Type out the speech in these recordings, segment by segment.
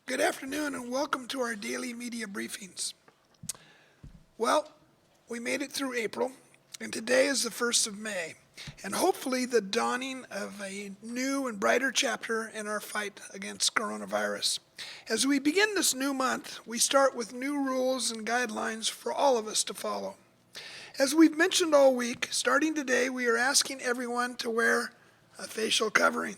Good afternoon and welcome to our daily media briefings. Well, we made it through April and today is the 1st of May and hopefully the dawning of a new and brighter chapter in our fight against coronavirus. As we begin this new month, we start with new rules and guidelines for all of us to follow. As we've mentioned all week, starting today we are asking everyone to wear a facial covering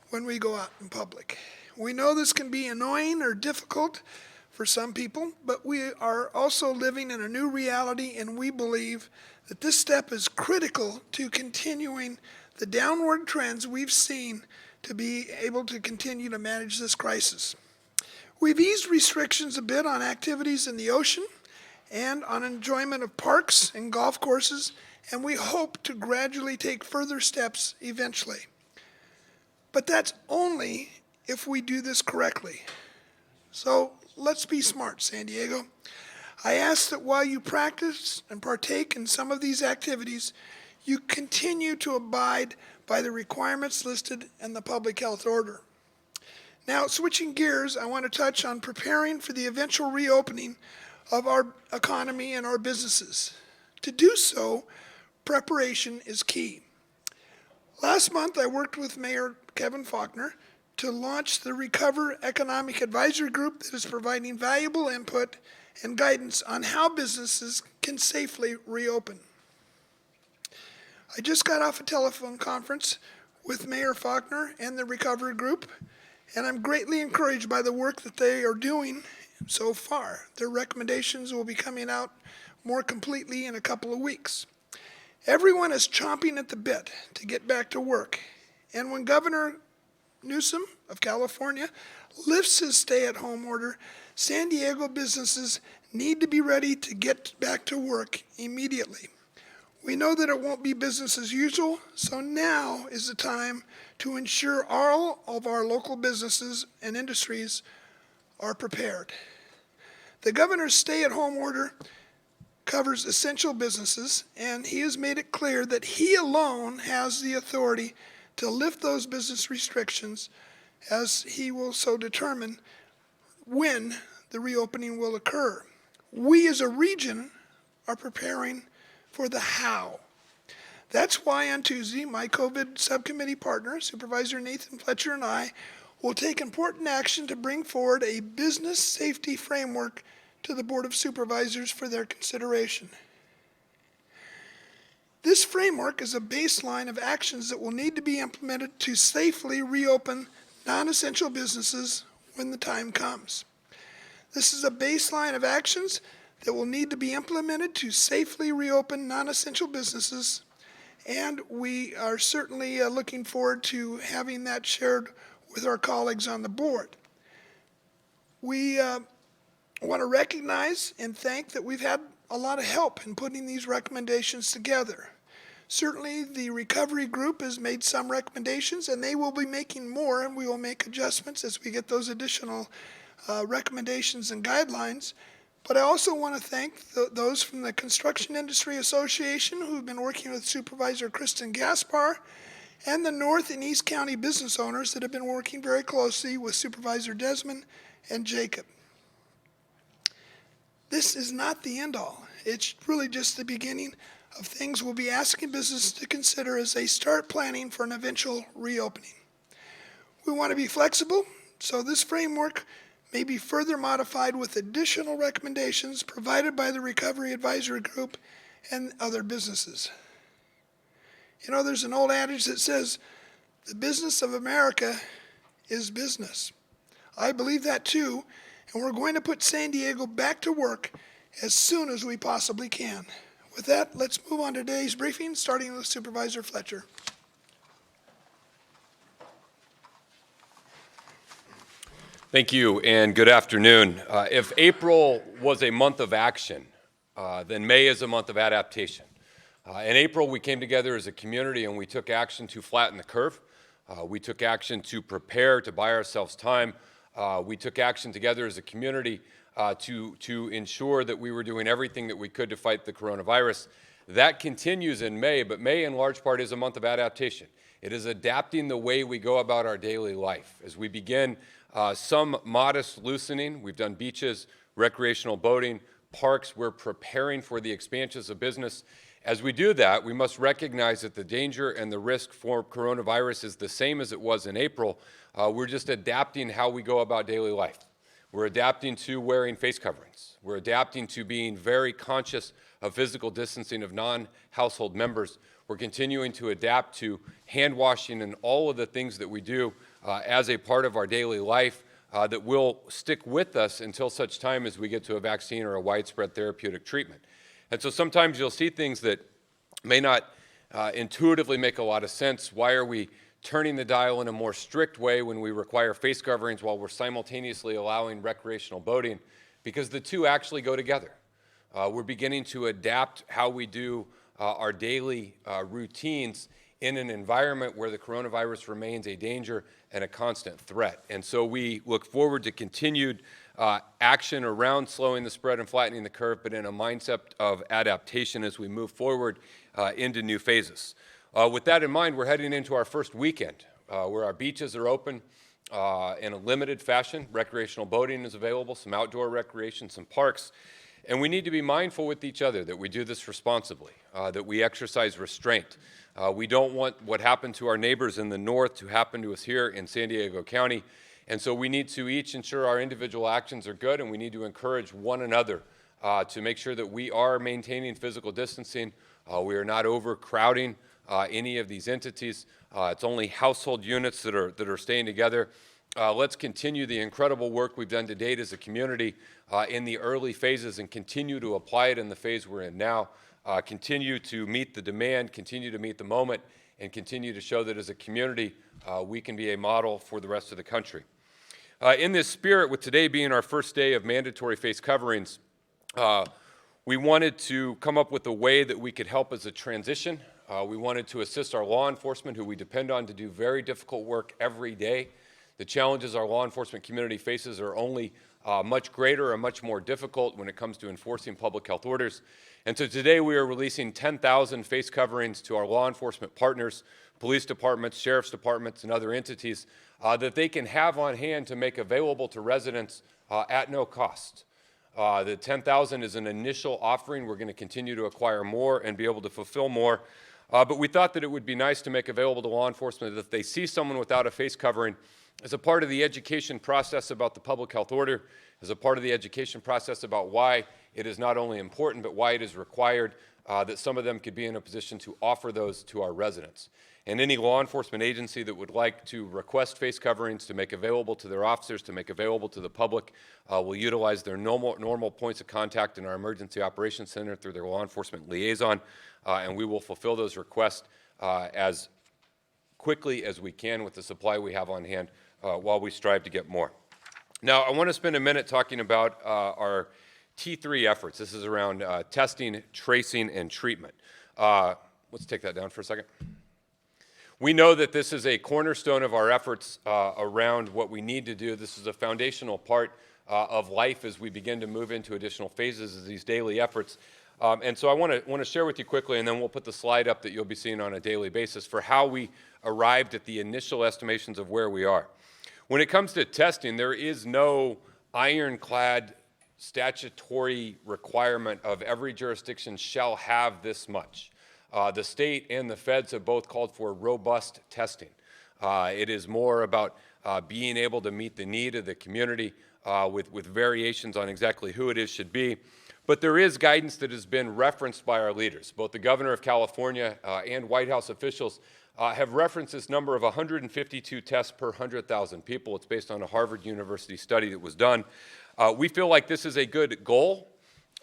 when we go out in public. We know this can be annoying or difficult for some people, but we are also living in a new reality, and we believe that this step is critical to continuing the downward trends we've seen to be able to continue to manage this crisis. We've eased restrictions a bit on activities in the ocean and on enjoyment of parks and golf courses, and we hope to gradually take further steps eventually. But that's only if we do this correctly. So let's be smart, San Diego. I ask that while you practice and partake in some of these activities, you continue to abide by the requirements listed in the public health order. Now, switching gears, I want to touch on preparing for the eventual reopening of our economy and our businesses. To do so, preparation is key. Last month, I worked with Mayor Kevin Faulconer to launch the Recover Economic Advisory Group that is providing valuable input and guidance on how businesses can safely reopen. I just got off a telephone conference with Mayor Faulconer and the Recovery Group, and I'm greatly encouraged by the work that they are doing so far. Their recommendations will be coming out more completely in a couple of weeks. Everyone is chomping at the bit to get back to work, and when Governor Newsom of California lifts his stay-at-home order, San Diego businesses need to be ready to get back to work immediately. We know that it won't be business as usual, so now is the time to ensure all of our local businesses and industries are prepared. The governor's stay-at-home order covers essential businesses, and he has made it clear that he alone has the authority to lift those business restrictions as he will so determine when the reopening will occur. We as a region are preparing for the how. That's why on Tuesday, my COVID subcommittee partner, Supervisor Nathan Fletcher, and I will take important action to bring forward a business safety framework to the Board of Supervisors for their consideration. This framework is a baseline of actions that will need to be implemented to safely reopen non-essential businesses when the time comes. This is a baseline of actions that will need to be implemented to safely reopen non-essential businesses, and we are certainly looking forward to having that shared with our colleagues on the board. We want to recognize and thank that we've had a lot of help in putting these recommendations together. Certainly, the recovery group has made some recommendations, and they will be making more, and we will make adjustments as we get those additional recommendations and guidelines. But I also want to thank those from the Construction Industry Association who have been working with Supervisor Kristen Gaspar, and the North and East County business owners that have been working very closely with Supervisor Desmond and Jacob. This is not the end all. It's really just the beginning of things we'll be asking businesses to consider as they start planning for an eventual reopening. We want to be flexible, so this framework may be further modified with additional recommendations provided by the Recovery Advisory Group and other businesses. You know, there's an old adage that says, the business of America is business. I believe that too, and we're going to put San Diego back to work as soon as we possibly can. With that, let's move on to today's briefing, starting with Supervisor Fletcher. Thank you, and good afternoon. If April was a month of action, then May is a month of adaptation. In April, we came together as a community and we took action to flatten the curve. We took action to prepare, to buy ourselves time. We took action together as a community to ensure that we were doing everything that we could to fight the coronavirus. That continues in May, but May in large part is a month of adaptation. It is adapting the way we go about our daily life. As we begin some modest loosening. We've done beaches, recreational boating, parks. We're preparing for the expansions of business. As we do that, we must recognize that the danger and the risk for coronavirus is the same as it was in April. We're just adapting how we go about daily life. We're adapting to wearing face coverings. We're adapting to being very conscious of physical distancing of non-household members. We're continuing to adapt to hand washing and all of the things that we do as a part of our daily life that will stick with us until such time as we get to a vaccine or a widespread therapeutic treatment. And so sometimes you'll see things that may not intuitively make a lot of sense. Why are we turning the dial in a more strict way when we require face coverings while we're simultaneously allowing recreational boating? Because the two actually go together. We're beginning to adapt how we do our daily routines in an environment where the coronavirus remains a danger and a constant threat. And so we look forward to continued action around slowing the spread and flattening the curve, but in a mindset of adaptation as we move forward into new phases. With that in mind, we're heading into our first weekend where our beaches are open in a limited fashion. Recreational boating is available, some outdoor recreation, some parks. And we need to be mindful with each other that we do this responsibly, that we exercise restraint. We don't want what happened to our neighbors in the north to happen to us here in San Diego County. And so we need to each ensure our individual actions are good, and we need to encourage one another to make sure that we are maintaining physical distancing. We are not overcrowding any of these entities. It's only household units that are staying together. Let's continue the incredible work we've done to date as a community in the early phases and continue to apply it in the phase we're in now. Continue to meet the demand, continue to meet the moment, and continue to show that as a community we can be a model for the rest of the country. In this spirit, with today being our first day of mandatory face coverings, we wanted to come up with a way that we could help as a transition. We wanted to assist our law enforcement, who we depend on to do very difficult work every day. The challenges our law enforcement community faces are only much greater and much more difficult when it comes to enforcing public health orders. And so today we are releasing 10,000 face coverings to our law enforcement partners, police departments, sheriff's departments, and other entities that they can have on hand to make available to residents at no cost. The 10,000 is an initial offering. We're going to continue to acquire more and be able to fulfill more. But we thought that it would be nice to make available to law enforcement that if they see someone without a face covering, as a part of the education process about the public health order, as a part of the education process about why it is not only important, but why it is required, that some of them could be in a position to offer those to our residents. And any law enforcement agency that would like to request face coverings to make available to their officers, to make available to the public, will utilize their normal points of contact in our Emergency Operations Center through their law enforcement liaison, and we will fulfill those requests as quickly as we can with the supply we have on hand while we strive to get more. Now, I want to spend a minute talking about our T3 efforts. This is around testing, tracing, and treatment. Let's take that down for a second. We know that this is a cornerstone of our efforts around what we need to do. This is a foundational part of life as we begin to move into additional phases of these daily efforts. And so I want to share with you quickly, and then we'll put the slide up that you'll be seeing on a daily basis for how we arrived at the initial estimations of where we are. When it comes to testing, there is no ironclad statutory requirement of every jurisdiction shall have this much. The state and the feds have both called for robust testing. It is more about being able to meet the need of the community with variations on exactly who it is should be. But there is guidance that has been referenced by our leaders. Both the governor of California and White House officials have referenced this number of 152 tests per 100,000 people. It's based on a Harvard University study that was done. We feel like this is a good goal.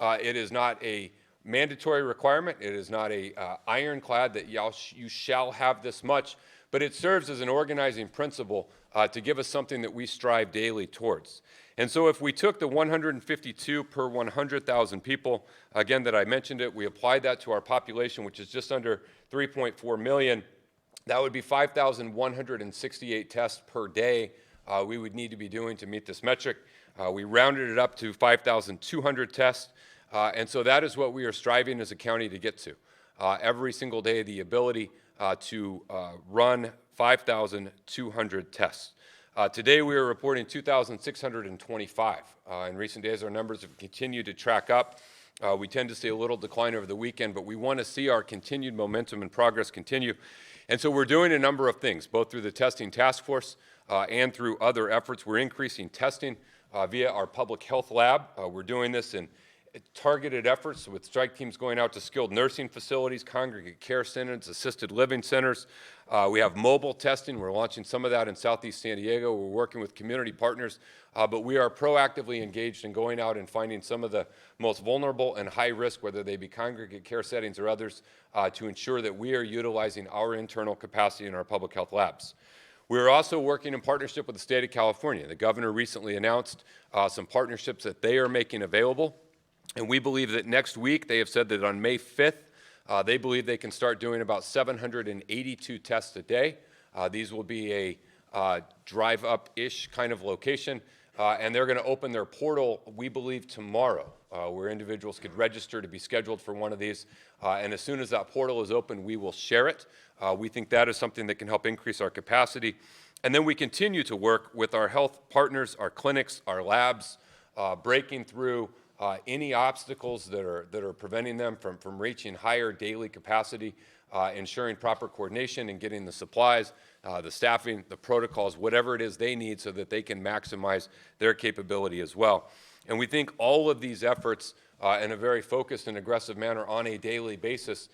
It is not a mandatory requirement. It is not a ironclad that you shall have this much, but it serves as an organizing principle to give us something that we strive daily towards. And so if we took the 152 per 100,000 people, again, that I mentioned it, we applied that to our population, which is just under 3.4 million, that would be 5,168 tests per day we would need to be doing to meet this metric. We rounded it up to 5,200 tests, and so that is what we are striving as a county to get to. Every single day, the ability to run 5,200 tests. Today we are reporting 2,625. In recent days, our numbers have continued to track up. We tend to see a little decline over the weekend, but we want to see our continued momentum and progress continue. And so we're doing a number of things, both through the testing task force and through other efforts. We're increasing testing via our public health lab. We're doing this in targeted efforts with strike teams going out to skilled nursing facilities, congregate care centers, assisted living centers. We have mobile testing. We're launching some of that in Southeast San Diego. We're working with community partners, but we are proactively engaged in going out and finding some of the most vulnerable and high risk, whether they be congregate care settings or others, to ensure that we are utilizing our internal capacity in our public health labs. We're also working in partnership with the state of California. The governor recently announced some partnerships that they are making available. And we believe that next week, they have said that on May 5th, they believe they can start doing about 782 tests a day. These will be a drive-up-ish kind of location, and they're going to open their portal, we believe, tomorrow, where individuals could register to be scheduled for one of these. And as soon as that portal is open, we will share it. We think that is something that can help increase our capacity. And then we continue to work with our health partners, our clinics, our labs, breaking through any obstacles that are preventing them from reaching higher daily capacity, ensuring proper coordination and getting the supplies, the staffing, the protocols, whatever it is they need so that they can maximize their capability as well. And we think all of these efforts in a very focused and aggressive manner on a daily basis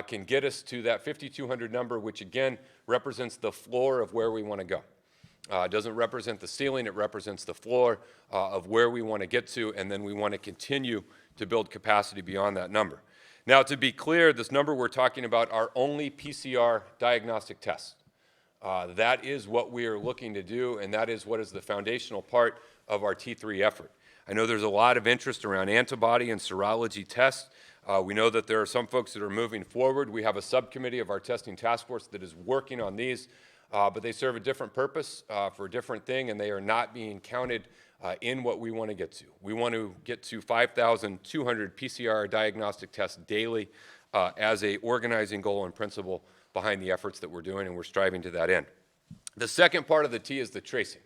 can get us to that 5,200 number, which again represents the floor of where we want to go. It doesn't represent the ceiling, it represents the floor of where we want to get to, and then we want to continue to build capacity beyond that number. Now, to be clear, this number we're talking about are only PCR diagnostic tests. That is what we are looking to do, and that is what is the foundational part of our T3 effort. I know there's a lot of interest around antibody and serology tests. We know that there are some folks that are moving forward. We have a subcommittee of our testing task force that is working on these. But they serve a different purpose for a different thing, and they are not being counted in what we want to get to. We want to get to 5,200 PCR diagnostic tests daily as an organizing goal and principle behind the efforts that we're doing, and we're striving to that end. The second part of the T is the tracing.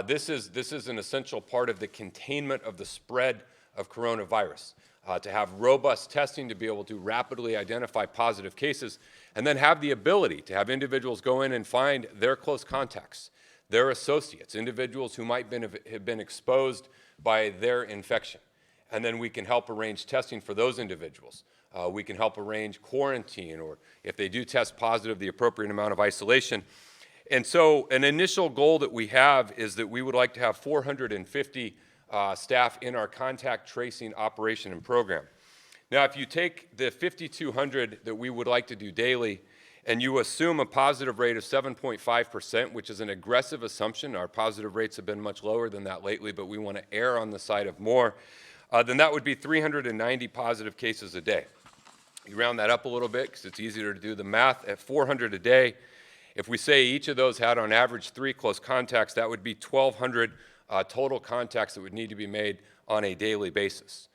This is an essential part of the containment of the spread of coronavirus. To have robust testing to be able to rapidly identify positive cases, and then have the ability to have individuals go in and find their close contacts, their associates, individuals who might have been exposed by their infection. And then we can help arrange testing for those individuals. We can help arrange quarantine, or if they do test positive, the appropriate amount of isolation. And so an initial goal that we have is that we would like to have 450 staff in our contact tracing operation and program. Now, if you take the 5,200 that we would like to do daily, and you assume a positive rate of 7.5%, which is an aggressive assumption, our positive rates have been much lower than that lately, but we want to err on the side of more, then that would be 390 positive cases a day. You round that up a little bit because it's easier to do the math. At 400 a day, if we say each of those had on average 3 close contacts, that would be 1,200 total contacts that would need to be made on a daily basis.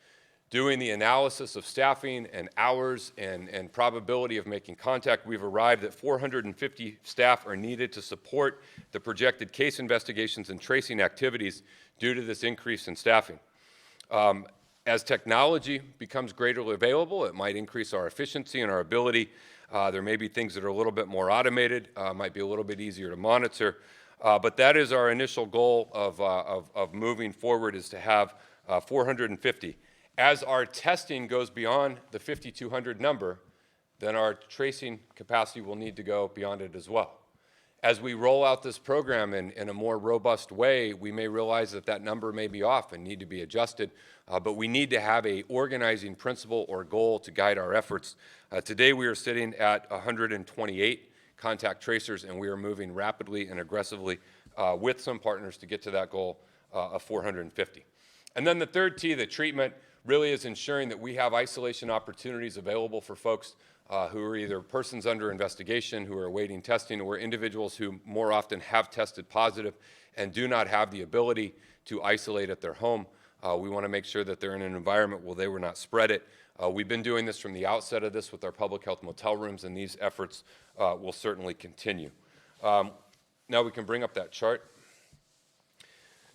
Doing the analysis of staffing and hours and probability of making contact, we've arrived at 450 staff are needed to support the projected case investigations and tracing activities due to this increase in staffing. As technology becomes greatly available, it might increase our efficiency and our ability. There may be things that are a little bit more automated, might be a little bit easier to monitor. But that is our initial goal of moving forward, is to have 450. As our testing goes beyond the 5,200 number, then our tracing capacity will need to go beyond it as well. As we roll out this program in a more robust way, we may realize that that number may be off and need to be adjusted, but we need to have an organizing principle or goal to guide our efforts. Today we are sitting at 128 contact tracers, and we are moving rapidly and aggressively with some partners to get to that goal of 450. And then the third T, the treatment, really is ensuring that we have isolation opportunities available for folks who are either persons under investigation, who are awaiting testing, or individuals who more often have tested positive and do not have the ability to isolate at their home. We want to make sure that they're in an environment where they will not spread it. We've been doing this from the outset of this with our public health motel rooms, and these efforts will certainly continue. Now we can bring up that chart.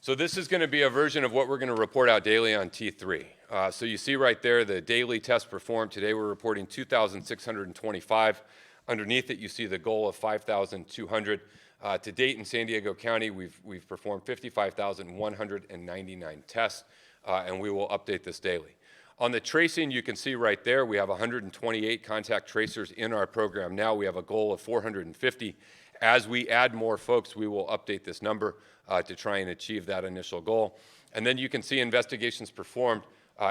So this is going to be a version of what we're going to report out daily on T3. So you see right there the daily tests performed. Today we're reporting 2,625. Underneath it you see the goal of 5,200. To date in San Diego County we've performed 55,199 tests, and we will update this daily. On the tracing, you can see right there we have 128 contact tracers in our program now. We have a goal of 450. As we add more folks, we will update this number to try and achieve that initial goal. And then you can see investigations performed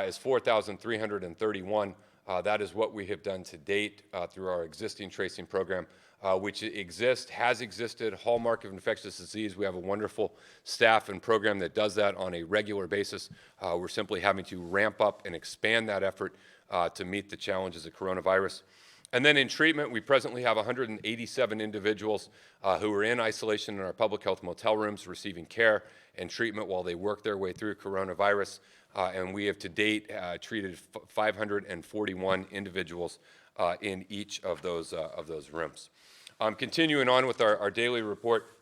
is 4,331. That is what we have done to date through our existing tracing program, which has existed, hallmark of infectious disease. We have a wonderful staff and program that does that on a regular basis. We're simply having to ramp up and expand that effort to meet the challenges of coronavirus. And then in treatment, we presently have 187 individuals who are in isolation in our public health motel rooms receiving care and treatment while they work their way through coronavirus. And we have to date treated 541 individuals in each of those rooms. Continuing on with our daily report,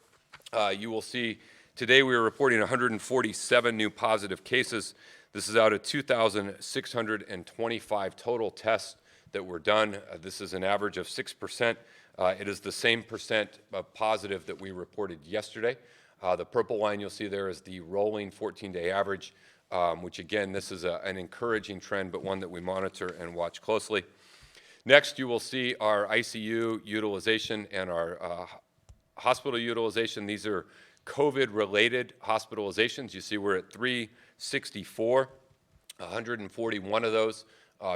you will see today we are reporting 147 new positive cases. This is out of 2,625 total tests that were done. This is an average of 6%. It is the same percent positive that we reported yesterday. The purple line you'll see there is the rolling 14-day average, which again, this is an encouraging trend, but one that we monitor and watch closely. Next, you will see our ICU utilization and our hospital utilization. These are COVID-related hospitalizations. You see we're at 364, 141 of those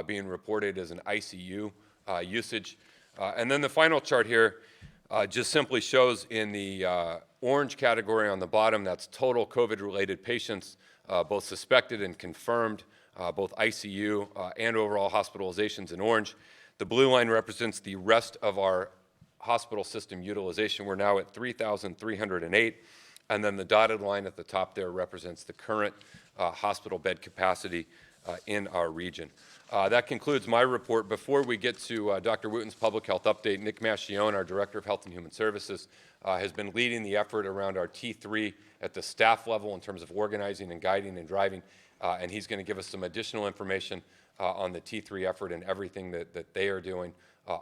being reported as an ICU usage. And then the final chart here just simply shows in the orange category on the bottom, that's total COVID-related patients, both suspected and confirmed, both ICU and overall hospitalizations in orange. The blue line represents the rest of our hospital system utilization. We're now at 3,308. And then the dotted line at the top there represents the current hospital bed capacity in our region. That concludes my report. Before we get to Dr. Wooten's public health update, Nick Mascione, our Director of Health and Human Services, has been leading the effort around our T3 at the staff level in terms of organizing and guiding and driving, and he's going to give us some additional information on the T3 effort and everything that they are doing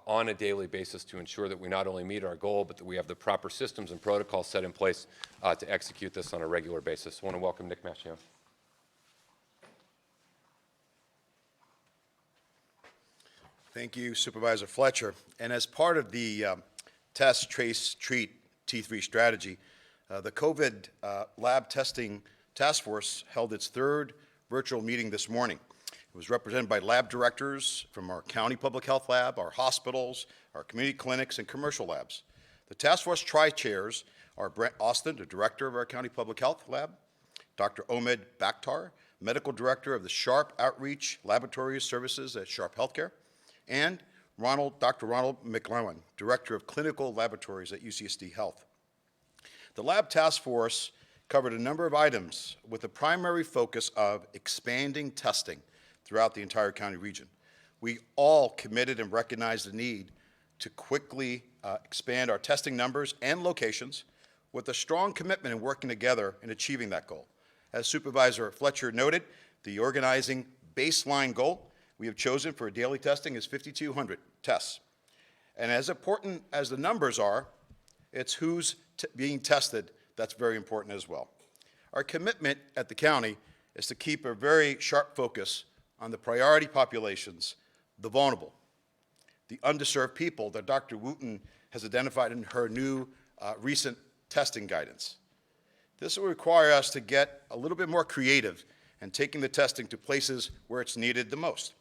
on a daily basis to ensure that we not only meet our goal, but that we have the proper systems and protocols set in place to execute this on a regular basis. I want to welcome Nick Mascione. Thank you, Supervisor Fletcher. And as part of the Test, Trace, Treat T3 strategy, the COVID lab testing task force held its third virtual meeting this morning. It was represented by lab directors from our county public health lab, our hospitals, our community clinics, and commercial labs. The task force tri-chairs are Brent Austin, the director of our county public health lab, Dr. Omid Bakhtar, medical director of the Sharp Outreach Laboratory Services at Sharp Healthcare, and Dr. Ronald McLowan, Director of Clinical Laboratories at UCSD Health. The lab task force covered a number of items with the primary focus of expanding testing throughout the entire county region. We all committed and recognized the need to quickly expand our testing numbers and locations with a strong commitment in working together in achieving that goal. As Supervisor Fletcher noted, the organizing baseline goal we have chosen for daily testing is 5,200 tests. And as important as the numbers are, it's who's being tested that's very important as well. Our commitment at the county is to keep a very sharp focus on the priority populations, the vulnerable, the underserved people that Dr. Wooten has identified in her new recent testing guidance. This will require us to get a little bit more creative in taking the testing to places where it's needed the most.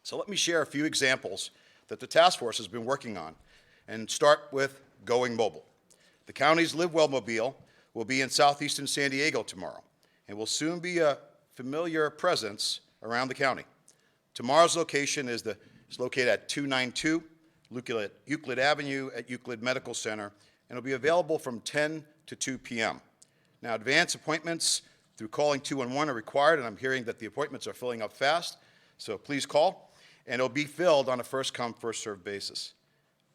So let me share a few examples that the task force has been working on, and start with going mobile. The county's Live Well mobile will be in southeastern San Diego tomorrow, and will soon be a familiar presence around the county. Tomorrow's location is located at 292 Euclid Avenue at Euclid Medical Center, and will be available from 10 to 2 p.m. Now, advance appointments through calling 211 are required, and I'm hearing that the appointments are filling up fast, so please call. And it'll be filled on a first-come, first-served basis.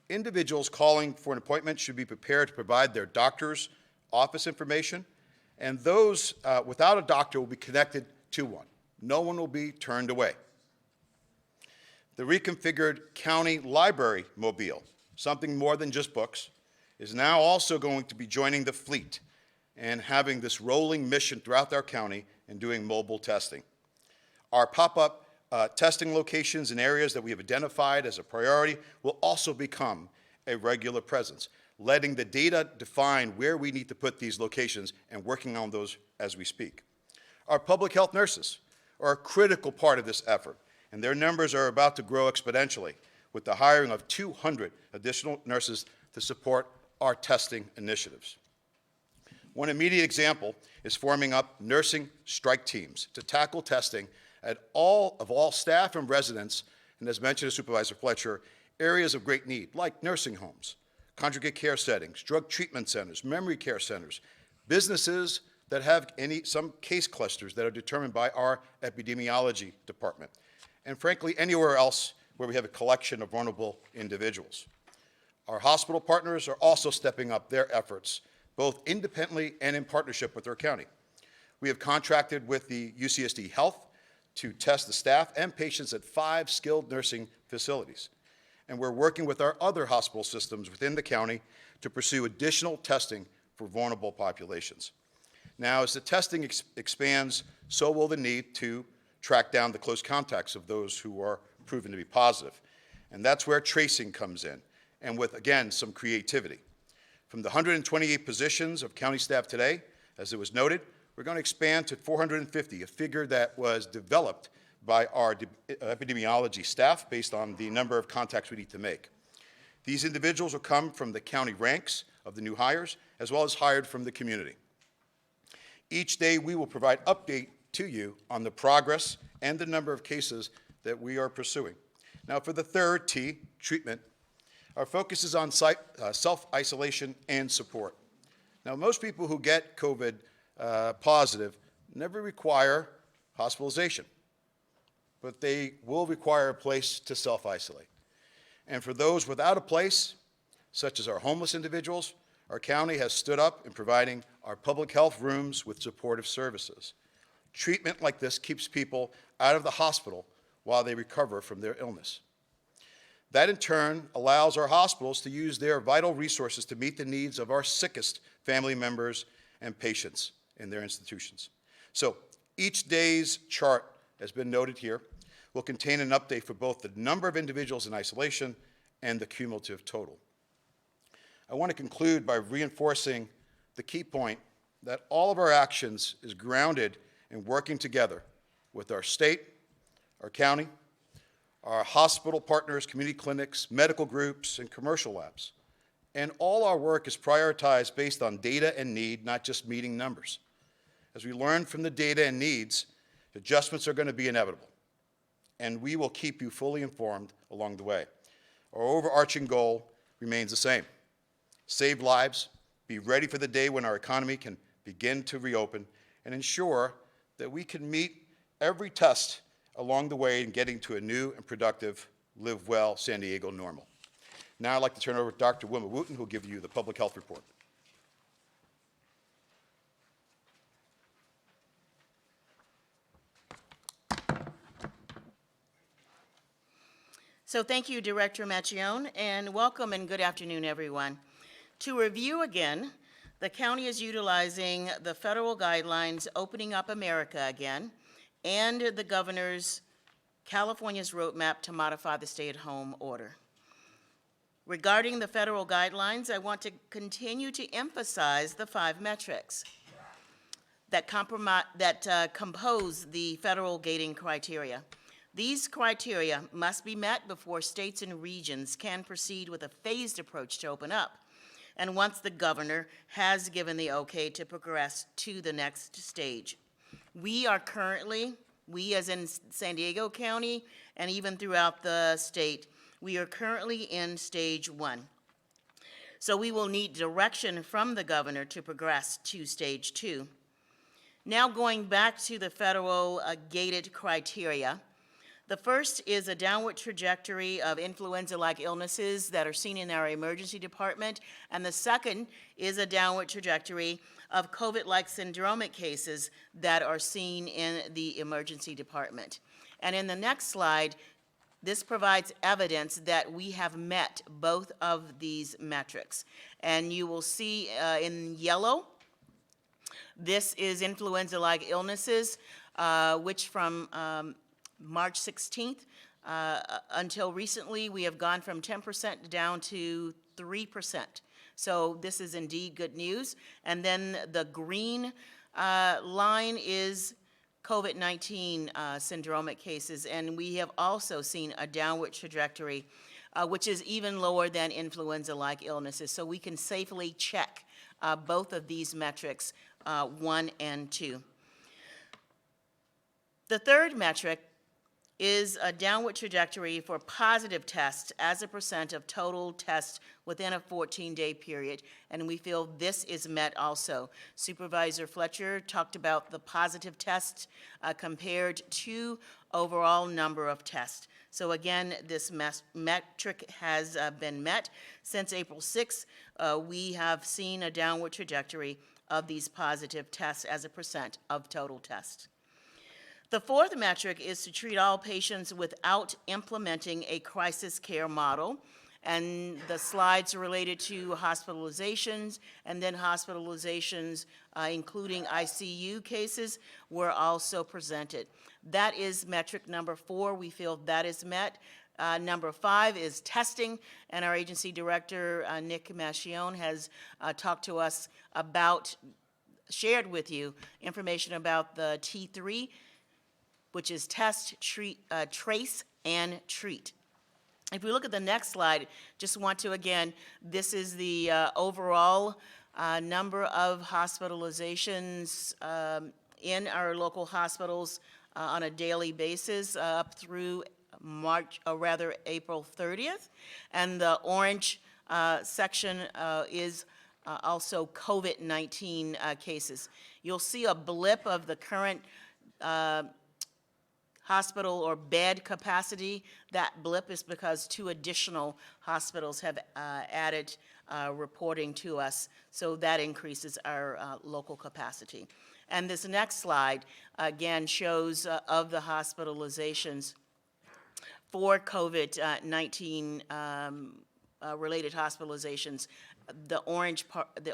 Individuals calling for an appointment should be prepared to provide their doctor's office information and those without a doctor will be connected to one. No one will be turned away. The reconfigured county library mobile, something more than just books, is now also going to be joining the fleet and having this rolling mission throughout our county and doing mobile testing. Our pop-up testing locations in areas that we have identified as a priority will also become a regular presence, letting the data define where we need to put these locations and working on those as we speak. Our public health nurses are a critical part of this effort, and their numbers are about to grow exponentially with the hiring of 200 additional nurses to support our testing initiatives. One immediate example is forming up nursing strike teams to tackle testing at all staff and residents, and as mentioned by Supervisor Fletcher, areas of great need like nursing homes, conjugate care settings, drug treatment centers, memory care centers, businesses that have some case clusters that are determined by our epidemiology department, and frankly, anywhere else where we have a collection of vulnerable individuals. Our hospital partners are also stepping up their efforts, both independently and in partnership with our county. We have contracted with the UCSD Health to test the staff and patients at 5 skilled nursing facilities. And we're working with our other hospital systems within the county to pursue additional testing for vulnerable populations. Now, as the testing expands, so will the need to track down the close contacts of those who are proven to be positive. And that's where tracing comes in, and with, again, some creativity. From the 128 positions of county staff today, as it was noted, we're going to expand to 450, a figure that was developed by our epidemiology staff based on the number of contacts we need to make. These individuals will come from the county ranks of the new hires, as well as hired from the community. Each day, we will provide update to you on the progress and the number of cases that we are pursuing. Now, for the third T, treatment, our focus is on self-isolation and support. Now, most people who get COVID positive never require hospitalization, but they will require a place to self-isolate. And for those without a place, such as our homeless individuals, our county has stood up in providing our public health rooms with supportive services. Treatment like this keeps people out of the hospital while they recover from their illness. That in turn allows our hospitals to use their vital resources to meet the needs of our sickest family members and patients in their institutions. So each day's chart, has been noted here, will contain an update for both the number of individuals in isolation and the cumulative total. I want to conclude by reinforcing the key point that all of our actions is grounded in working together with our state, our county, our hospital partners, community clinics, medical groups, and commercial labs. And all our work is prioritized based on data and need, not just meeting numbers. As we learn from the data and needs, adjustments are going to be inevitable, and we will keep you fully informed along the way. Our overarching goal remains the same: save lives, be ready for the day when our economy can begin to reopen, and ensure that we can meet every test along the way in getting to a new and productive Live Well San Diego normal. Now I'd like to turn it over to Dr. Wilma Wooten, who will give you the public health report. So thank you, Director Macchione, and welcome and good afternoon, everyone. To review again, the county is utilizing the federal guidelines Opening Up America Again and the governor's California's roadmap to modify the stay-at-home order. Regarding the federal guidelines, I want to continue to emphasize the 5 metrics that compose the federal gating criteria. These criteria must be met before states and regions can proceed with a phased approach to open up, and once the governor has given the okay to progress to the next stage. We as in San Diego County and even throughout the state, we are currently in stage 1. So we will need direction from the governor to progress to stage 2. Now going back to the federal gated criteria, The first is a downward trajectory of influenza-like illnesses that are seen in our emergency department, and the second is a downward trajectory of COVID-like syndromic cases that are seen in the emergency department. And in the next slide, this provides evidence that we have met both of these metrics. And you will see in yellow, this is influenza-like illnesses, which from March 16th until recently, we have gone from 10% down to 3%. So this is indeed good news. And then the green line is COVID-19 syndromic cases, and we have also seen a downward trajectory, which is even lower than influenza-like illnesses. So we can safely check both of these metrics, 1 and 2. The third metric is a downward trajectory for positive tests as a percent of total tests within a 14-day period, and we feel this is met also. Supervisor Fletcher talked about the positive tests compared to overall number of tests. So again, this metric has been met. Since April 6th, we have seen a downward trajectory of these positive tests as a percent of total tests. The fourth metric is to treat all patients without implementing a crisis care model. And the slides are related to hospitalizations, and then hospitalizations, including ICU cases, were also presented. That is metric number 4. We feel that is met. Number 5 is testing, and our agency director, Nick Machione, has talked to us about, shared with you information about the T3, which is test, treat, trace, and treat. If we look at the next slide, just want to, again, this is the overall number of hospitalizations in our local hospitals on a daily basis up through April 30th. And the orange section is also COVID-19 cases. You'll see a blip of the current hospital or bed capacity. That blip is because 2 additional hospitals have added reporting to us, so that increases our local capacity. And this next slide, again, shows of the hospitalizations for COVID-19 related hospitalizations. The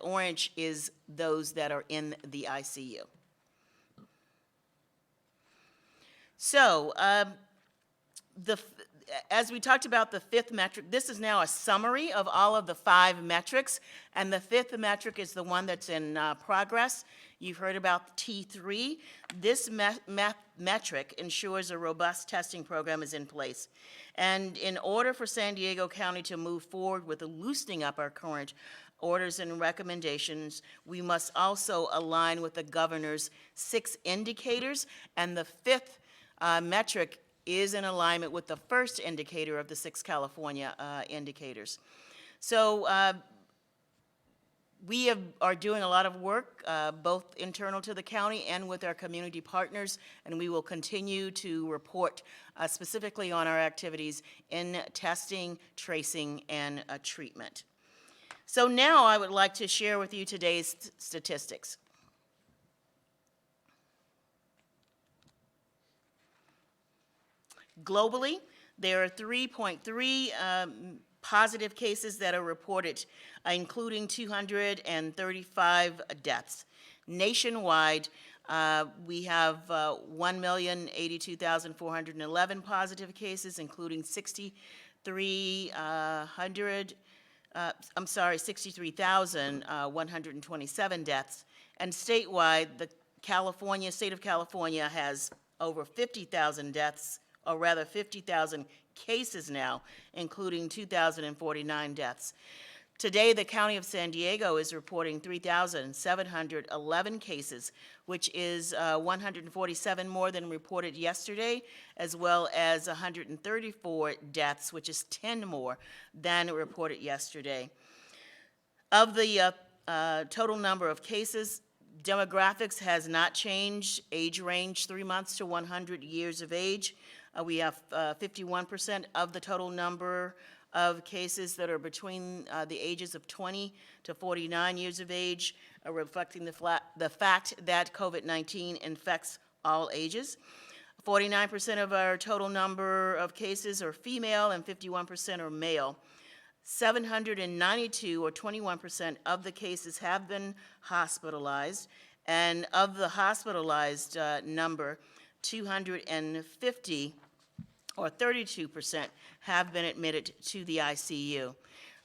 orange is those that are in the ICU. So, as we talked about the 5th metric, this is now a summary of all of the 5 metrics, and the 5th metric is the one that's in progress. You've heard about T3. This metric ensures a robust testing program is in place. And in order for San Diego County to move forward with loosening up our current orders and recommendations, we must also align with the governor's 6 indicators, and the 5th metric is in alignment with the first indicator of the 6 California indicators. So we are doing a lot of work, both internal to the county and with our community partners, and we will continue to report specifically on our activities in testing, tracing, and treatment. So now I would like to share with you today's statistics. Globally, there are 3.3 positive cases that are reported, including 235 deaths. Nationwide, we have 1,082,411 positive cases, including 63,127 deaths. And statewide, the state of California has over 50,000 deaths, or rather 50,000 cases now, including 2,049 deaths. Today, the County of San Diego is reporting 3,711 cases, which is 147 more than reported yesterday, as well as 134 deaths, which is 10 more than reported yesterday. Of the total number of cases, demographics has not changed. Age range 3 months to 100 years of age. We have 51% of the total number of cases that are between the ages of 20 to 49 years of age, reflecting the fact that COVID-19 infects all ages. 49% of our total number of cases are female and 51% are male. 792, or 21%, of the cases have been hospitalized, and of the hospitalized number, 250, or 32%, have been admitted to the ICU.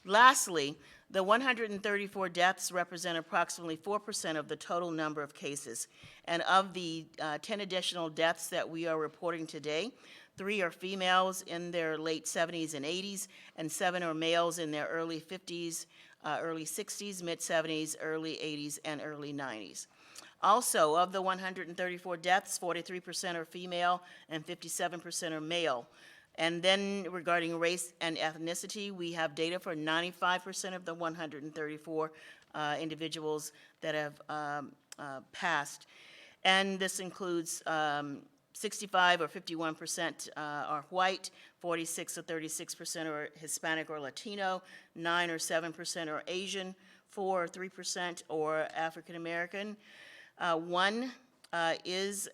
Lastly, the 134 deaths represent approximately 4% of the total number of cases. And of the 10 additional deaths that we are reporting today, 3 are females in their late 70s and 80s, and 7 are males in their early 50s, early 60s, mid 70s, early 80s, and early 90s. Also, of the 134 deaths, 43% are female and 57% are male. And then regarding race and ethnicity, we have data for 95% of the 134 individuals that have passed. And this includes 65 or 51% are white, 46 or 36% are Hispanic or Latino, 9 or 7% are Asian, 4 or 3% are African American. 1 is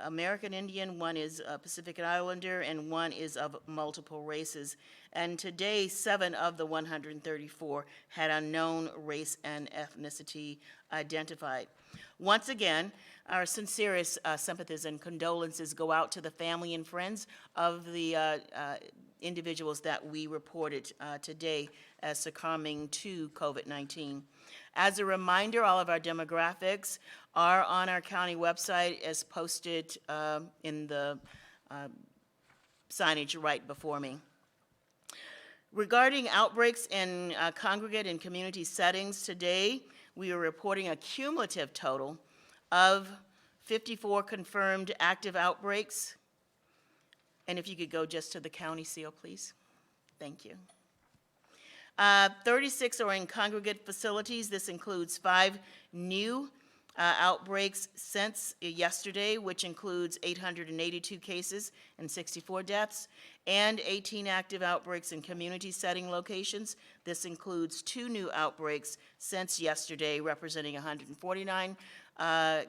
American Indian, 1 is Pacific Islander, and 1 is of multiple races. And today, 7 of the 134 had unknown race and ethnicity identified. Once again, our sincerest sympathies and condolences go out to the family and friends of the individuals that we reported today as succumbing to COVID-19. As a reminder, all of our demographics are on our county website as posted in the signage right before me. Regarding outbreaks in congregate and community settings today, we are reporting a cumulative total of 54 confirmed active outbreaks. And if you could go just to the county seal, please. Thank you. 36 are in congregate facilities. This includes 5 new outbreaks since yesterday, which includes 882 cases and 64 deaths, and 18 active outbreaks in community setting locations. This includes 2 new outbreaks since yesterday, representing 149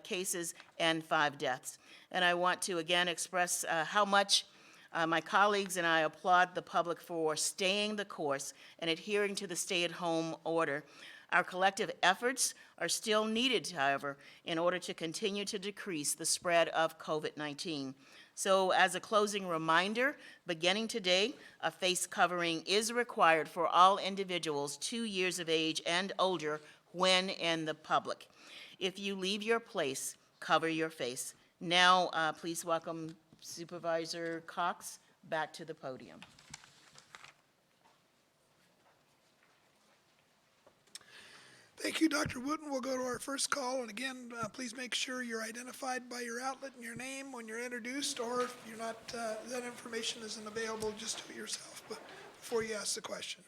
cases and 5 deaths. And I want to again express how much my colleagues and I applaud the public for staying the course and adhering to the stay-at-home order. Our collective efforts are still needed, however, in order to continue to decrease the spread of COVID-19. So as a closing reminder, beginning today, a face covering is required for all individuals 2 years of age and older when in the public. If you leave your place, cover your face. Now, please welcome Supervisor Cox back to the podium. Thank you, Dr. Wooten. We'll go to our first call, and again, please make sure you're identified by your outlet and your name when you're introduced, or if you're not, that information isn't available, just do it yourself before you ask the question.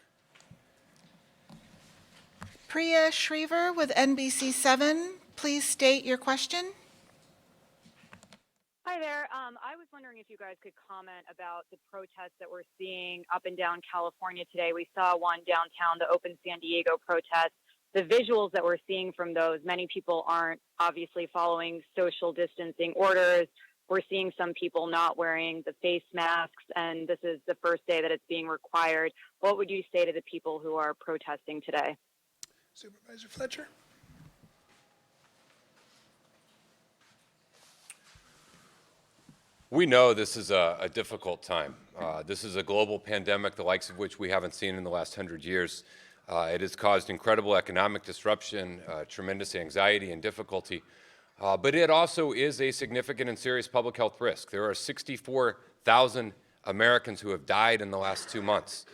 Priya Shriver with NBC7, please state your question. Hi there. I was wondering if you guys could comment about the protests that we're seeing up and down California today. We saw one downtown, the Open San Diego protest. The visuals that we're seeing from those, many people aren't obviously following social distancing orders. We're seeing some people not wearing the face masks, and this is the first day that it's being required. What would you say to the people who are protesting today? Supervisor Fletcher. We know this is a difficult time. This is a global pandemic, the likes of which we haven't seen in the last 100 years. It has caused incredible economic disruption, tremendous anxiety and difficulty, but it also is a significant and serious public health risk. There are 64,000 Americans who have died in the last 2 months.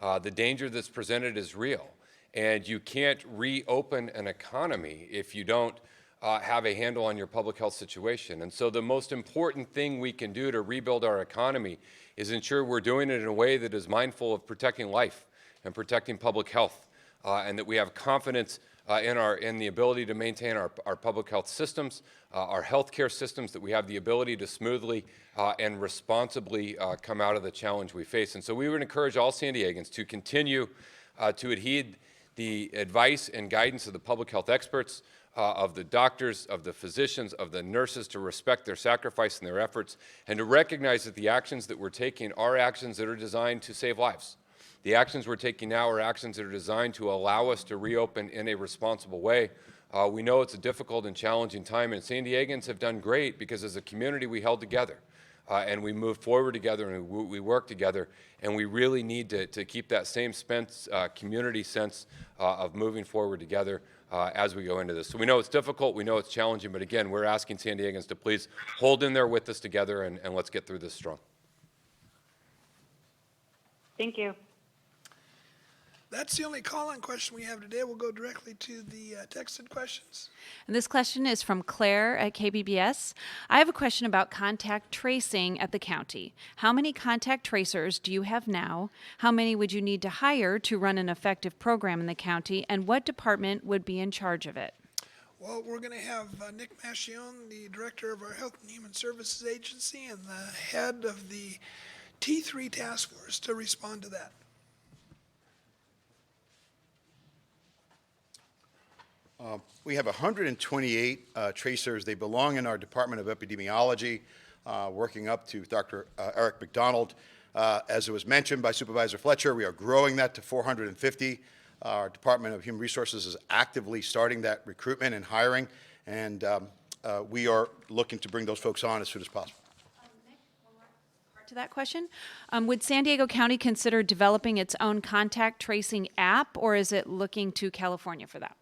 The danger that's presented is real, and you can't reopen an economy if you don't have a handle on your public health situation. And so the most important thing we can do to rebuild our economy is ensure we're doing it in a way that is mindful of protecting life and protecting public health. and that we have confidence in the ability to maintain our public health systems, our healthcare systems, that we have the ability to smoothly and responsibly come out of the challenge we face. And so we would encourage all San Diegans to continue to adhere the advice and guidance of the public health experts, of the doctors, of the physicians, of the nurses, to respect their sacrifice and their efforts, and to recognize that the actions that we're taking are actions that are designed to save lives. The actions we're taking now are actions that are designed to allow us to reopen in a responsible way. We know it's a difficult and challenging time, and San Diegans have done great because as a community we held together. And we moved forward together, and we worked together, and we really need to keep that same community sense of moving forward together as we go into this. So we know it's difficult, we know it's challenging, but again, we're asking San Diegans to please hold in there with us together, and let's get through this strong. Thank you. That's the only call-in question we have today. We'll go directly to the texted questions. And this question is from Claire at KBBS. I have a question about contact tracing at the county. How many contact tracers do you have now? How many would you need to hire to run an effective program in the county? And what department would be in charge of it? Well, we're going to have Nick Machione, the director of our Health and Human Services Agency and the head of the T3 task force, to respond to that. We have 128 tracers. They belong in our Department of Epidemiology, working up to Dr. Eric McDonald. As it was mentioned by Supervisor Fletcher, we are growing that to 450. Our Department of Human Resources is actively starting that recruitment and hiring, and we are looking to bring those folks on as soon as possible. Nick, one more part to that question. Would San Diego County consider developing its own contact tracing app, or is it looking to California for that?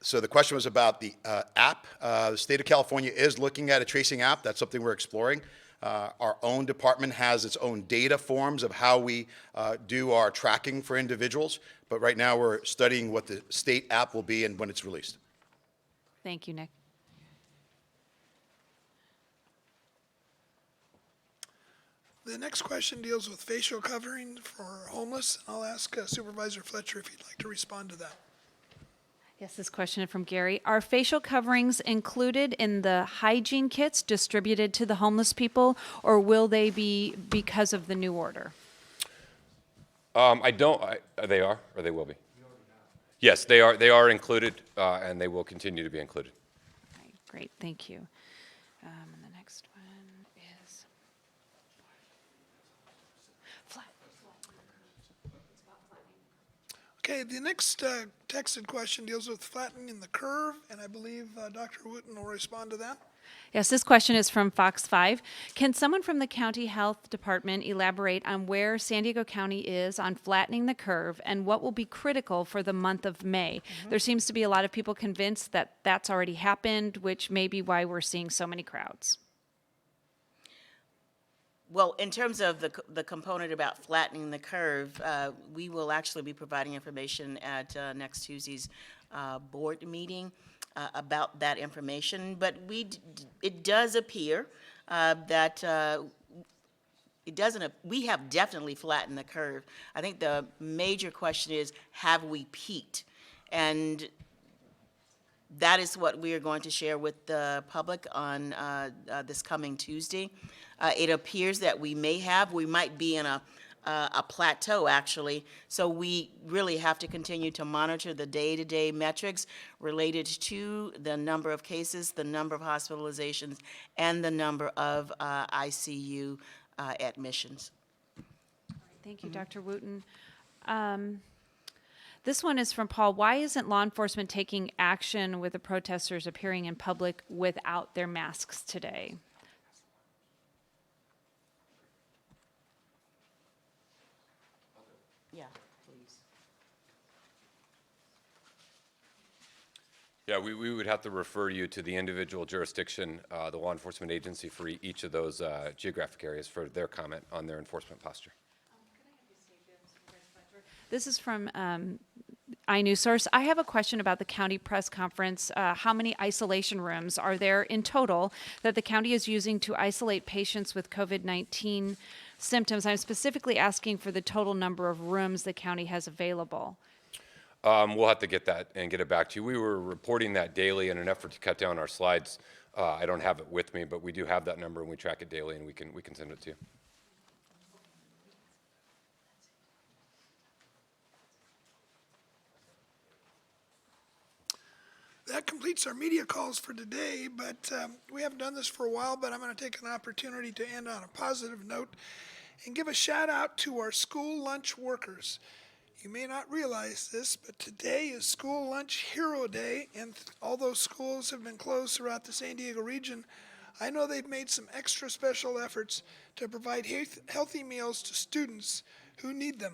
So the question was about the app. The state of California is looking at a tracing app. That's something we're exploring. Our own department has its own data forms of how we do our tracking for individuals. But right now we're studying what the state app will be and when it's released. Thank you, Nick. The next question deals with facial covering for homeless. I'll ask Supervisor Fletcher if he'd like to respond to that. Yes, this question is from Gary. Are facial coverings included in the hygiene kits distributed to the homeless people, or will they be because of the new order? They are, or they will be? Yes, they are. They are included, and they will continue to be included. Right, great, thank you. And the next one is flat. Okay, the next texted question deals with flattening the curve, and I believe Dr. Wooten will respond to that. Yes, this question is from Fox 5. Can someone from the County Health Department elaborate on where San Diego County is on flattening the curve and what will be critical for the month of May? There seems to be a lot of people convinced that that's already happened, which may be why we're seeing so many crowds. Well, in terms of the component about flattening the curve, we will actually be providing information at next Tuesday's board meeting about that information. But it does appear that we have definitely flattened the curve. I think the major question is, have we peaked? And that is what we are going to share with the public on this coming Tuesday. It appears that we might be in a plateau, actually. So we really have to continue to monitor the day-to-day metrics related to the number of cases, the number of hospitalizations, and the number of ICU admissions. Thank you, Dr. Wooten. This one is from Paul. Why isn't law enforcement taking action with the protesters appearing in public without their masks today? Yeah, please. Yeah, we would have to refer you to the individual jurisdiction, the law enforcement agency for each of those geographic areas for their comment on their enforcement posture. This is from Icu Source. I have a question about the county press conference. How many isolation rooms are there in total that the county is using to isolate patients with COVID-19 symptoms? I'm specifically asking for the total number of rooms the county has available. We'll have to get that and get it back to you. We were reporting that daily in an effort to cut down our slides. I don't have it with me, but we do have that number and we track it daily, and we can send it to you. That completes our media calls for today, but we haven't done this for a while, but I'm going to take an opportunity to end on a positive note and give a shout out to our school lunch workers. You may not realize this, but today is School Lunch Hero Day, and although schools have been closed throughout the San Diego region, I know they've made some extra special efforts to provide healthy meals to students who need them.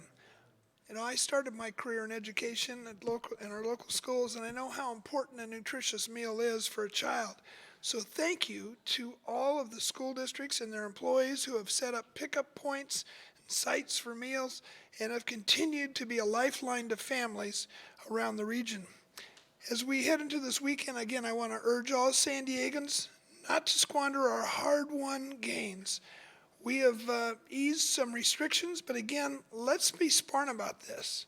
You know, I started my career in education in our local schools, and I know how important a nutritious meal is for a child. So thank you to all of the school districts and their employees who have set up pickup points and sites for meals and have continued to be a lifeline to families around the region. As we head into this weekend, again, I want to urge all San Diegans not to squander our hard-won gains. We have eased some restrictions, but again, let's be smart about this.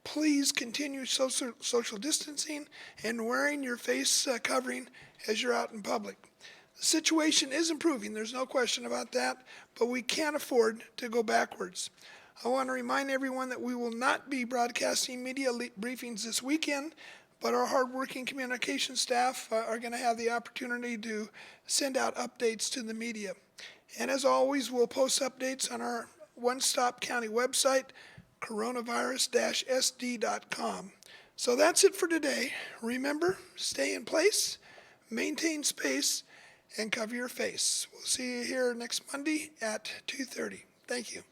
Please continue social distancing and wearing your face covering as you're out in public. The situation is improving, there's no question about that, but we can't afford to go backwards. I want to remind everyone that we will not be broadcasting media briefings this weekend, but our hardworking communication staff are going to have the opportunity to send out updates to the media. And as always, we'll post updates on our one-stop county website, coronavirus-sd.com. So that's it for today. Remember, stay in place, maintain space, and cover your face. We'll see you here next Monday at 2:30. Thank you.